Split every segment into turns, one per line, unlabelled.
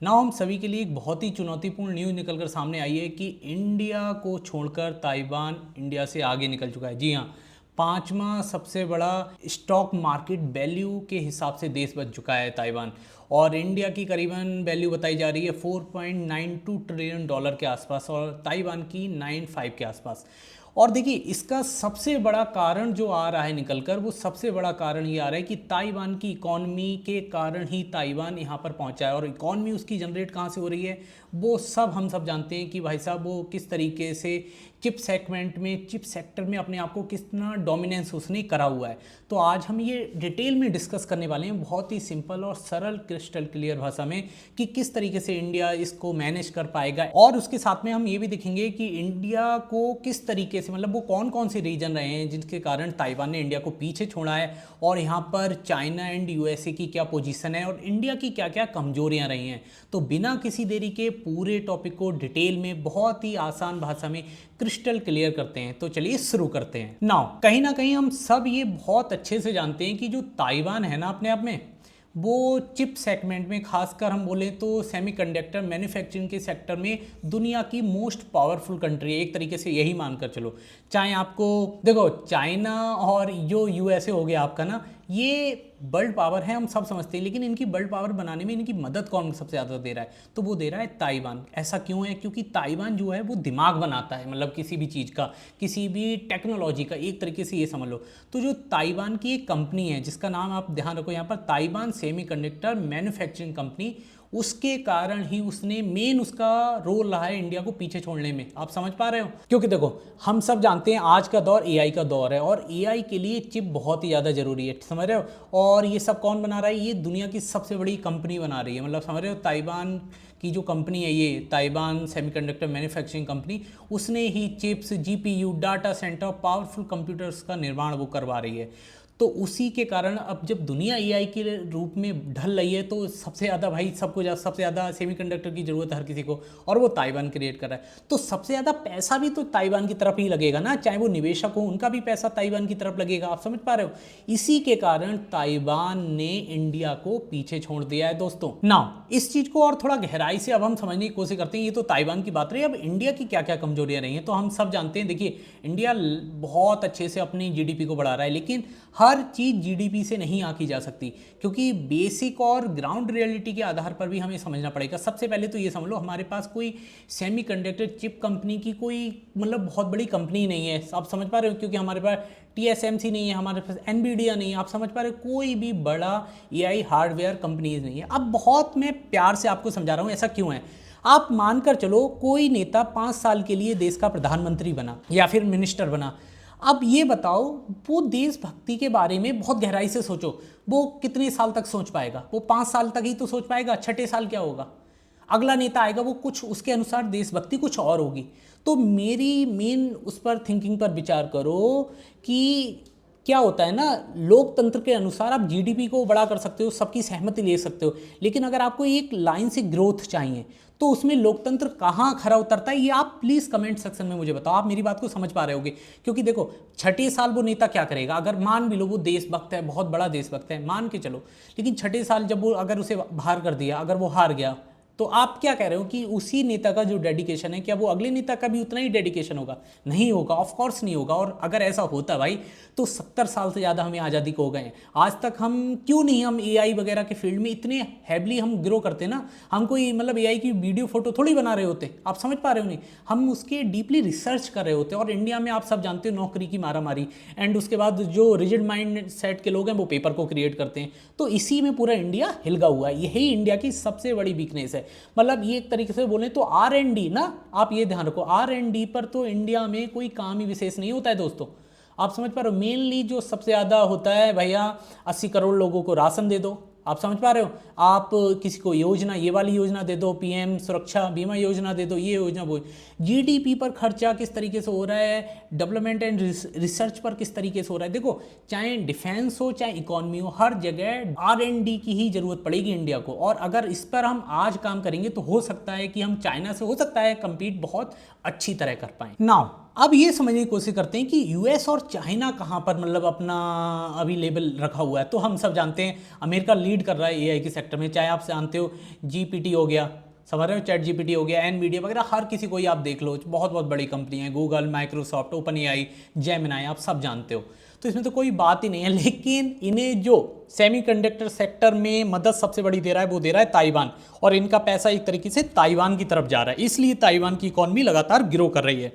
ना हम सभी के लिए एक बहुत ही चुनौतीपूर्ण न्यूज़ निकलकर सामने आई है कि इंडिया को छोड़कर ताइवान इंडिया से आगे निकल चुका है। जी हाँ, पांचवा सबसे बड़ा स्टॉक मार्केट वैल्यू के हिसाब से देश बन चुका है ताइवान। और इंडिया की करीबन वैल्यू बताई जा रही है 4.92 ट्रिलियन डॉलर के आसपास और ताइवान की 95 के आसपास। और देखिए, इसका सबसे बड़ा कारण जो आ रहा है निकलकर, वो सबसे बड़ा कारण ये आ रहा है कि ताइवान की इकॉनमी के कारण ही ताइवान यहाँ पर पहुँचा है। और इकॉनमी उसकी जनरेट कहाँ से हो रही है, वो सब हम सब जानते हैं कि भाई साहब वो किस तरीके से चिप सेगमेंट में, चिप सेक्टर में अपने आप को कितना डोमिनेंस उसने करा हुआ है। तो आज हम ये डिटेल में डिस्कस करने वाले हैं, बहुत ही सिंपल और सरल क्रिस्टल क्लियर भाषा में, कि किस तरीके से इंडिया इसको मैनेज कर पाएगा। और उसके साथ में हम ये भी देखेंगे कि इंडिया को किस तरीके से, मतलब वो कौन कौन से रीजन रहे हैं जिनके कारण ताइवान ने इंडिया को पीछे छोड़ा है, और यहाँ पर चाइना एंड यूएसए की क्या पोजीशन है, और इंडिया की क्या क्या कमजोरियां रही हैं। तो बिना किसी देरी के पूरे टॉपिक को डिटेल में बहुत ही आसान भाषा में क्रिस्टल क्लियर करते हैं। तो चलिए शुरू करते हैं। नाउ कहीं ना कहीं हम सब ये बहुत अच्छे से जानते हैं कि जो ताइवान है ना, अपने आप में वो चिप सेगमेंट में, खासकर हम बोलें तो सेमीकंडक्टर मैन्युफैक्चरिंग के सेक्टर में दुनिया की मोस्ट पावरफुल कंट्री है। एक तरीके से यही मानकर चलो। चाहे आपको देखो, चाइना और जो यूएसए हो गया आपका ना, ये वर्ल्ड पावर है, हम सब समझते हैं, लेकिन इनकी वर्ल्ड पावर बनाने में इनकी मदद कौन सबसे ज़्यादा दे रहा है, तो वो दे रहा है ताइवान। ऐसा क्यों है? क्योंकि ताइवान जो है वो दिमाग बनाता है, मतलब किसी भी चीज़ का, किसी भी टेक्नोलॉजी का, एक तरीके से ये समझ लो। तो जो ताइवान की एक कंपनी है जिसका नाम आप ध्यान रखो यहाँ पर, ताइवान सेमीकंडक्टर मैन्युफैक्चरिंग कंपनी, उसके कारण ही उसने मेन उसका रोल रहा है इंडिया को पीछे छोड़ने में। आप समझ पा रहे हो? क्योंकि देखो, हम सब जानते हैं आज का दौर एआई का दौर है, और एआई के लिए चिप बहुत ही ज़्यादा जरूरी है, समझ रहे हो? और ये सब कौन बना रहा है? ये दुनिया की सबसे बड़ी कंपनी बना रही है, मतलब समझ रहे हो? ताइवान की जो कंपनी है, ये ताइवान सेमीकंडक्टर मैन्युफैक्चरिंग कंपनी, उसने ही chips, GPU, data centre, powerful computers का निर्माण वो करवा रही है। तो उसी के कारण अब जब दुनिया एआई के रूप में ढल रही है, तो सबसे ज़्यादा भाई सबको सबसे ज़्यादा सेमीकंडक्टर की ज़रूरत है हर किसी को, और वो ताइवान क्रिएट कर रहा है। तो सबसे ज़्यादा पैसा भी तो ताइवान की तरफ ही लगेगा ना, चाहे वो निवेशक हो, उनका भी पैसा ताइवान की तरफ लगेगा। आप समझ पा रहे हो? इसी के कारण ताइवान ने इंडिया को पीछे छोड़ दिया है दोस्तों। नाउ इस चीज़ को और थोड़ा गहराई से अब हम समझने की कोशिश करते हैं। ये तो ताइवान की बात रही, अब इंडिया की क्या क्या कमजोरियां रही हैं। तो हम सब जानते हैं, देखिए, इंडिया बहुत अच्छे से अपनी जीडीपी को बढ़ा रहा है, लेकिन हर चीज़ जीडीपी से नहीं आंकी जा सकती, क्योंकि बेसिक और ग्राउंड रियलिटी के आधार पर भी हमें समझना पड़ेगा। सबसे पहले तो ये समझ लो, हमारे पास कोई सेमीकंडक्टर चिप कंपनी की कोई मतलब बहुत बड़ी कंपनी नहीं है। आप समझ पा रहे हो? क्योंकि हमारे पास टीएसएमसी नहीं है, हमारे पास एनवीडिया नहीं है। आप समझ पा रहे हो? कोई भी बड़ा एआई हार्डवेयर कंपनीज नहीं है। अब बहुत मैं प्यार से आपको समझा रहा हूँ ऐसा क्यों है। आप मानकर चलो, कोई नेता 5 साल के लिए देश का प्रधानमंत्री बना या फिर मिनिस्टर बना। अब ये बताओ, वो देशभक्ति के बारे में बहुत गहराई से सोचो, वो कितने साल तक सोच पाएगा? वो 5 साल तक ही तो सोच पाएगा। छठे साल क्या होगा? अगला नेता आएगा, वो कुछ उसके अनुसार देशभक्ति कुछ और होगी। तो मेरी मेन उस पर थिंकिंग पर विचार करो कि क्या होता है ना, लोकतंत्र के अनुसार आप जीडीपी को बड़ा कर सकते हो, सबकी सहमति ले सकते हो, लेकिन अगर आपको एक लाइन से ग्रोथ चाहिए, तो उसमें लोकतंत्र कहाँ खरा उतरता है, ये आप प्लीज़ कमेंट सेक्शन में मुझे बताओ। आप मेरी बात को समझ पा रहे होगे? क्योंकि देखो, छठे साल वो नेता क्या करेगा? अगर मान भी लो वो देशभक्त है, बहुत बड़ा देशभक्त है, मान के चलो, लेकिन छठे साल जब वो, अगर उसे बाहर कर दिया, अगर वो हार गया, तो आप क्या कह रहे हो कि उसी नेता का जो डेडिकेशन है, क्या वो अगले नेता का भी उतना ही डेडिकेशन होगा? नहीं होगा, ऑफ कोर्स नहीं होगा। और अगर ऐसा होता भाई, तो 70 साल से ज़्यादा हमें आज़ादी को हो गए हैं। आज तक हम क्यों नहीं, हम एआई वगैरह के फील्ड में इतने हैवली हम ग्रो करते ना, हम कोई मतलब एआई की वीडियो फोटो थोड़ी बना रहे होते। आप समझ पा रहे हो? नहीं, हम उसके डीपली रिसर्च कर रहे होते। और इंडिया में आप सब जानते हो, नौकरी की मारामारी, एंड उसके बाद जो रिजिड माइंड सेट के लोग हैं वो पेपर को क्रिएट करते हैं। तो इसी में पूरा इंडिया हिलगा हुआ है। यही इंडिया की सबसे बड़ी वीकनेस है। मतलब ये एक तरीके से बोले तो R&D ना, आप ये ध्यान रखो, R&D पर तो इंडिया में कोई काम ही विशेष नहीं होता है दोस्तों। आप समझ पा रहे हो? मेनली जो सबसे ज़्यादा होता है, भैया 80 करोड़ लोगों को राशन दे दो। आप समझ पा रहे हो? आप किसी को योजना, ये वाली योजना दे दो, पीएम सुरक्षा बीमा योजना दे दो, ये योजना वो। जीडीपी पर खर्चा किस तरीके से हो रहा है, डेवलपमेंट एंड रिसर्च पर किस तरीके से हो रहा है। देखो, चाहे डिफेंस हो, चाहे इकोनॉमी हो, हर जगह R&D की ही जरूरत पड़ेगी इंडिया को। और अगर इस पर हम आज काम करेंगे, तो हो सकता है कि हम चाइना से, हो सकता है, कम्पीट बहुत अच्छी तरह कर पाएं। नाउ अब ये समझने की कोशिश करते हैं कि यूएस और चाइना कहाँ पर मतलब अपना अभी लेवल रखा हुआ है। तो हम सब जानते हैं अमेरिका लीड कर रहा है एआई के सेक्टर में, चाहे आप जानते हो जीपीटी हो गया, समझ रहे हो, चैट जीपीटी हो गया, एनवीडिया वगैरह, हर किसी को ही आप देख लो, बहुत बहुत बड़ी कंपनी है, Google, Microsoft, open AI, Gemini, आप सब जानते हो। तो इसमें तो कोई बात ही नहीं है। लेकिन इन्हें जो सेमीकंडक्टर सेक्टर में मदद सबसे बड़ी दे रहा है वो दे रहा है ताइवान, और इनका पैसा एक तरीके से ताइवान की तरफ जा रहा है, इसलिए ताइवान की इकॉनमी लगातार ग्रो कर रही है।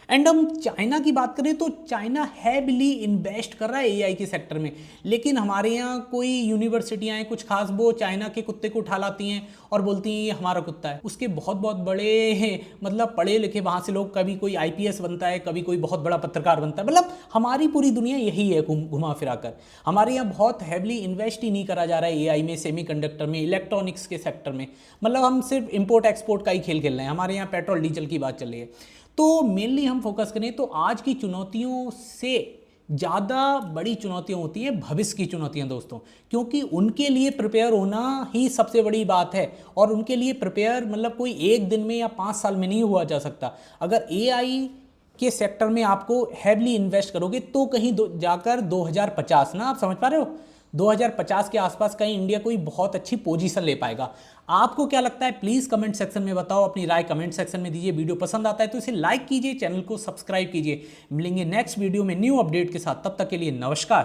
एंड हम चाइना की बात करें तो चाइना हैविली इन्वेस्ट कर रहा है एआई के सेक्टर में, लेकिन हमारे यहाँ कोई यूनिवर्सिटियाँ हैं कुछ खास, वो चाइना के कुत्ते को उठा लाती हैं और बोलती हैं ये हमारा कुत्ता है। उसके बहुत बहुत बड़े मतलब पढ़े लिखे वहाँ से लोग, कभी कोई आईपीएस बनता है, कभी कोई बहुत बड़ा पत्रकार बनता है, मतलब हमारी पूरी दुनिया यही है घुमा फिरा कर। हमारे यहाँ बहुत हैविली इन्वेस्ट ही नहीं करा जा रहा है एआई में, सेमीकंडक्टर में, इलेक्ट्रॉनिक्स के सेक्टर में, मतलब हम सिर्फ इम्पोर्ट एक्सपोर्ट का ही खेल खेल रहे हैं। हमारे यहाँ पेट्रोल डीजल की बात चल रही है। तो मेनली हम फोकस करें तो आज की चुनौतियों से ज़्यादा बड़ी चुनौतियां होती हैं भविष्य की चुनौतियां दोस्तों, क्योंकि उनके लिए प्रिपेयर होना ही सबसे बड़ी बात है। और उनके लिए प्रिपेयर मतलब कोई एक दिन में या 5 साल में नहीं हुआ जा सकता। अगर एआई के सेक्टर में आपको हैवली इन्वेस्ट करोगे तो कहीं जाकर 2050 ना, आप समझ पा रहे हो, 2050 के आसपास कहीं इंडिया कोई बहुत अच्छी पोजीशन ले पाएगा। आपको क्या लगता है प्लीज़ कमेंट सेक्शन में बताओ, अपनी राय कमेंट सेक्शन में दीजिए। वीडियो पसंद आता है तो इसे लाइक कीजिए, चैनल को सब्सक्राइब कीजिए। मिलेंगे नेक्स्ट वीडियो में न्यू अपडेट के साथ, तब तक के लिए नमस्कार।